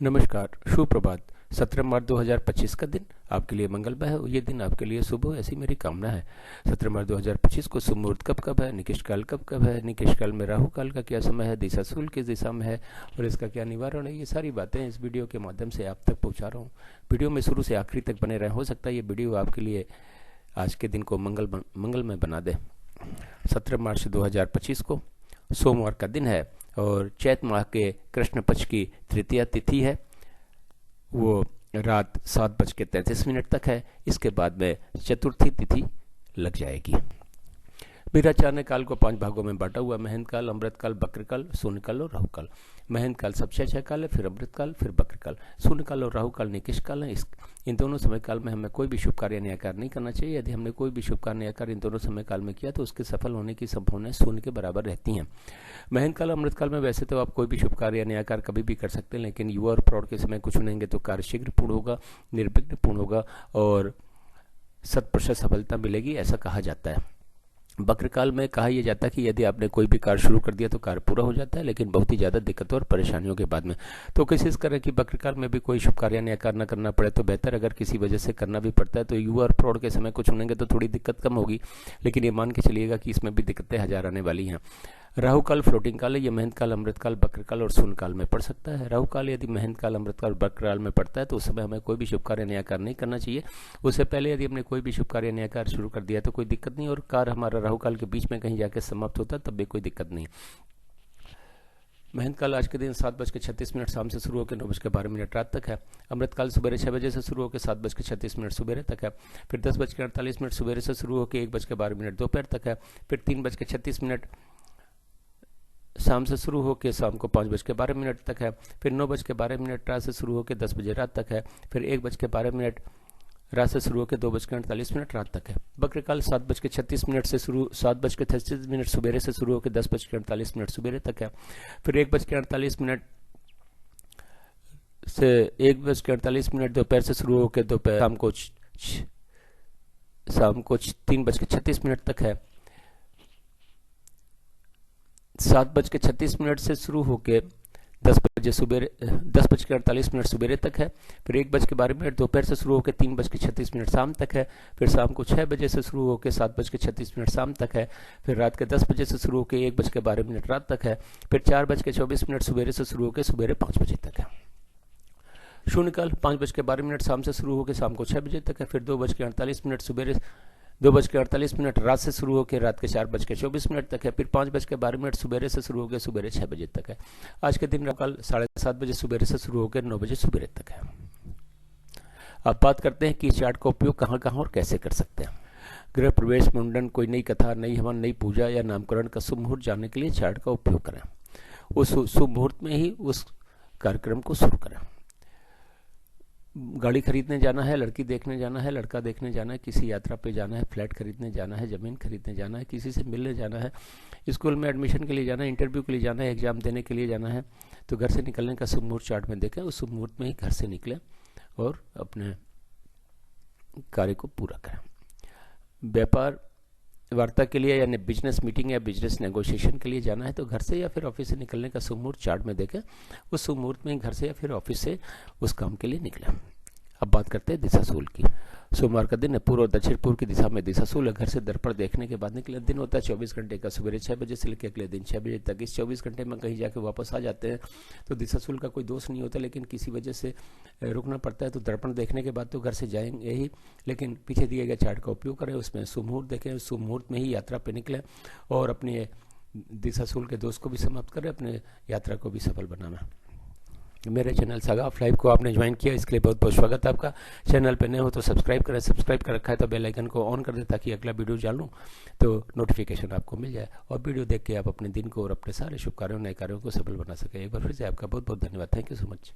नमस्कार, सुप्रभात। 17 मार्च 2025 का दिन आपके लिए मंगलमय है और ये दिन आपके लिए शुभ हो, ऐसी मेरी कामना है। 17 मार्च 2025 को शुभ मुहूर्त कब है, निकृष्ट काल कब है, निकृष्ट काल में राहु काल का क्या समय है, दिशा शूल किस दिशा में है और इसका क्या निवारण है, ये सारी बातें इस वीडियो के माध्यम से आप तक पहुँचा रहा हूँ। वीडियो में शुरू से आखिरी तक बने रहें। हो सकता है ये वीडियो आपके लिए आज के दिन को मंगलमय बना दे। 17 मार्च 2025 को सोमवार का दिन है और चैत माह के कृष्ण पक्ष की तृतीया तिथि है। वो रात 7:33 तक है। इसके बाद में चतुर्थी तिथि लग जाएगी। वीराचार्य काल को 5 भागों में बांटा हुआ, महंत काल, अमृत काल, बक्र काल, शून्य काल और राहु काल। महंत काल सबसे अच्छा काल है, फिर अमृत काल, फिर बक्र काल। शून्य काल और राहु काल निकृष्ट काल है। इन दोनों समय काल में हमें कोई भी शुभ कार्य या कार्य नहीं करना चाहिए। यदि हमने कोई भी शुभ कार्य या कार्य इन दोनों समय काल में किया तो उसके सफल होने की संभावनाएं शून्य के बराबर रहती हैं। महंत काल, अमृत काल में वैसे तो आप कोई भी शुभ कार्य या नया कार्य कभी भी कर सकते हैं, लेकिन युवा और प्रौढ़ के समय कुछ चुनेंगे तो कार्य शीघ्र पूर्ण होगा, निर्विघ्न पूर्ण होगा और 100% सफलता मिलेगी, ऐसा कहा जाता है। बक्र काल में कहा यह जाता है कि यदि आपने कोई भी कार्य शुरू कर दिया तो कार्य पूरा हो जाता है, लेकिन बहुत ही ज़्यादा दिक्कतों और परेशानियों के बाद में। तो कोशिश करें कि बक्र काल में भी कोई शुभ कार्य या कार्य न करना पड़े तो बेहतर। अगर किसी वजह से करना भी पड़ता है तो युवा और प्रौढ़ के समय को चुनेंगे तो थोड़ी दिक्कत कम होगी, लेकिन ये मान के चलिएगा कि इसमें भी दिक्कतें हजार आने वाली हैं। राहु काल फ्लोटिंग काल है। ये महंत काल, अमृत काल, बक्र काल और शून्य काल में पड़ सकता है। राहु काल यदि महंत काल, अमृत काल, बक्र काल में पड़ता है तो उस समय हमें कोई भी शुभ कार्य नया कार्य नहीं करना चाहिए। उससे पहले यदि हमने कोई भी शुभ कार्य नया कार्य शुरू कर दिया तो कोई दिक्कत नहीं, और कार्य हमारा राहु काल के बीच में कहीं जाकर समाप्त होता है तब भी कोई दिक्कत नहीं। महंत काल आज के दिन 7:36 शाम से शुरू होकर 9:12 रात तक है। अमृत काल सुबह 6 बजे से शुरू होकर 7:36 सुबह तक है। फिर 10:48 सुबह से शुरू होकर 1:12 दोपहर तक है। फिर 3:36 शाम से शुरू होकर शाम को 5:12 तक है। फिर 9:12 रात से शुरू होकर 10 बजे रात तक है। फिर 1:12 रात से शुरू होकर 2:48 रात तक है। बक्र काल 7:36 से शुरू 7:36 सुबह से शुरू होकर 10:48 सुबह तक है। फिर 1:48 से 1:48 दोपहर से शुरू होकर दोपहर शाम को 3:36 तक है। 7:36 से शुरू होकर 10:48 सुबह तक है। फिर 1:12 दोपहर से शुरू होकर 3:36 शाम तक है। फिर शाम को 6 बजे से शुरू होकर 7:36 शाम तक है। फिर रात के 10 बजे से शुरू होकर 1:12 रात तक है। फिर 4:24 सुबह से शुरू होकर सुबह 5 बजे तक है। शून्य काल 5:12 शाम से शुरू होकर शाम को 6 बजे तक है। फिर 2:48 सुबह 2:48 रात से शुरू होकर रात के 4:24 तक है। फिर 5:12 सुबह से शुरू होकर सुबह 6 बजे तक है। आज के दिन कल 7:30 बजे सुबह से शुरू होकर 9 बजे सुबह तक है। अब बात करते हैं कि इस चार्ट का उपयोग कहाँ कहाँ और कैसे कर सकते हैं। गृह प्रवेश, मुंडन, कोई नई कथा, नई हवन, नई पूजा या नामकरण का शुभ मुहूर्त जानने के लिए चार्ट का उपयोग करें। उस शुभ मुहूर्त में ही उस कार्यक्रम को शुरू करें। गाड़ी खरीदने जाना है, लड़की देखने जाना है, लड़का देखने जाना है, किसी यात्रा पे जाना है, फ्लैट खरीदने जाना है, ज़मीन खरीदने जाना है, किसी से मिलने जाना है, स्कूल में एडमिशन के लिए जाना है, इंटरव्यू के लिए जाना है, एग्जाम देने के लिए जाना है, तो घर से निकलने का शुभ मुहूर्त चार्ट में देखें। उस शुभ मुहूर्त में ही घर से निकलें और अपने कार्य को पूरा करें। व्यापार वार्ता के लिए यानी बिजनेस मीटिंग या बिजनेस नेगोशिएशन के लिए जाना है तो घर से या फिर ऑफिस से निकलने का शुभ मुहूर्त चार्ट में देखें। उस शुभ मुहूर्त में घर से या फिर ऑफिस से उस काम के लिए निकलें। अब बात करते हैं दिशाशूल की। सोमवार का दिन है। पूर्व और दक्षिण पूर्व की दिशा में दिशाशूल है। घर से दर्पण देखने के बाद निकले। दिन होता है 24 घंटे का, सुबह 6 बजे से लेकर अगले दिन 6 बजे तक। इस 24 घंटे में कहीं जाके वापस आ जाते हैं तो दिशाशूल का कोई दोष नहीं होता, लेकिन किसी वजह से रुकना पड़ता है तो दर्पण देखने के बाद तो घर से जाएंगे ही, लेकिन पीछे दिए गए चार्ट का उपयोग करें, उसमें शुभ मुहूर्त देखें, उस शुभ मुहूर्त में ही यात्रा पर निकलें और अपने दिशाशूल के दोष को भी समाप्त करें, अपने यात्रा को भी सफल बनाना। मेरे चैनल सागा ऑफ लाइफ को आपने ज्वाइन किया, इसके लिए बहुत बहुत स्वागत है आपका। चैनल पे नए हो तो सब्सक्राइब करें, सब्सक्राइब कर रखा है तो बेल आइकन को ऑन कर दें ताकि अगला वीडियो डालूं तो नोटिफिकेशन आपको मिल जाए और वीडियो देख के आप अपने दिन को और अपने सारे शुभ कार्यों नए कार्यों को सफल बना सकें। एक बार फिर से आपका बहुत बहुत धन्यवाद। Thank you so much.